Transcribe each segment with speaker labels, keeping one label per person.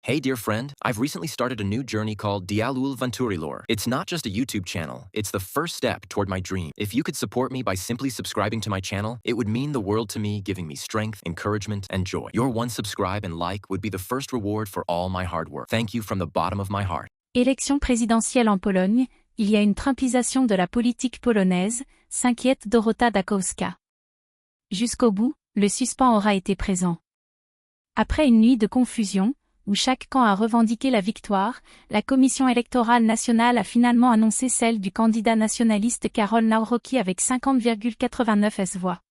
Speaker 1: Hey dear friend, I've recently started a new journey called Dialul Vanturilor. It's not just a YouTube channel, it's the first step toward my dream. If you could support me by simply subscribing to my channel, it would mean the world to me, giving me strength, encouragement, and joy. Your one subscribe and like would be the first reward for all my hard work. Thank you from the bottom of my heart.
Speaker 2: Élection présidentielle en Pologne, il y a une trumpisation de la politique polonaise, s'inquiète Dorota Dąbrowska. Jusqu'au bout, le suspens aura été présent. Après une nuit de confusion, où chaque camp a revendiqué la victoire, la Commission électorale nationale a finalement annoncé celle du candidat nationaliste Karol Nawrocki avec 50,89 voix.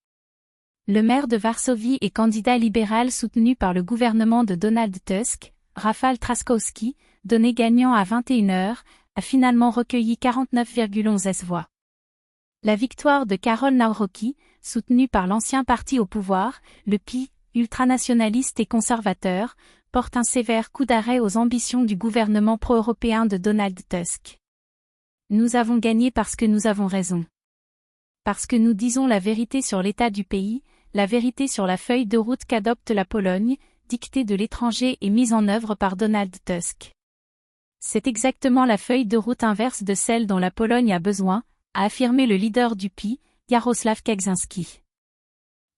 Speaker 2: Le maire de Varsovie et candidat libéral soutenu par le gouvernement de Donald Tusk, Rafał Trzaskowski, donné gagnant à 21h, a finalement recueilli 49,11 voix. La victoire de Karol Nawrocki, soutenue par l'ancien parti au pouvoir, le PiS, ultranationaliste et conservateur, porte un sévère coup d'arrêt aux ambitions du gouvernement pro-européen de Donald Tusk. Nous avons gagné parce que nous avons raison. Parce que nous disons la vérité sur l'état du pays, la vérité sur la feuille de route qu'adopte la Pologne, dictée de l'étranger et mise en œuvre par Donald Tusk. C'est exactement la feuille de route inverse de celle dont la Pologne a besoin, a affirmé le leader du PiS, Jarosław Kaczyński.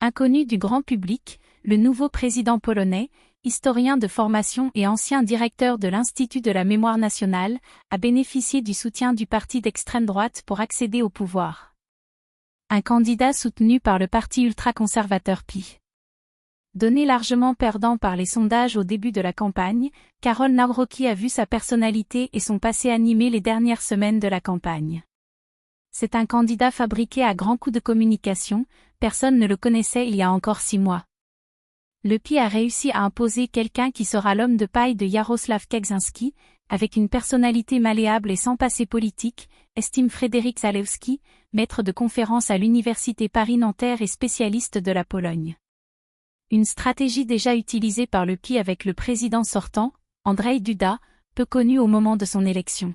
Speaker 2: Inconnu du grand public, le nouveau président polonais, historien de formation et ancien directeur de l'Institut de la mémoire nationale, a bénéficié du soutien du parti d'extrême droite pour accéder au pouvoir. Un candidat soutenu par le parti ultra-conservateur PiS. Donné largement perdant par les sondages au début de la campagne, Karol Nawrocki a vu sa personnalité et son passé animer les dernières semaines de la campagne. C'est un candidat fabriqué à grands coups de communication, personne ne le connaissait il y a encore 6 mois. Le PiS a réussi à imposer quelqu'un qui sera l'homme de paille de Jarosław Kaczyński, avec une personnalité malléable et sans passé politique, estime Frédéric Zalewski, maître de conférences à l'université Paris-Nanterre et spécialiste de la Pologne. Une stratégie déjà utilisée par le PiS avec le président sortant, Andrzej Duda, peu connu au moment de son élection.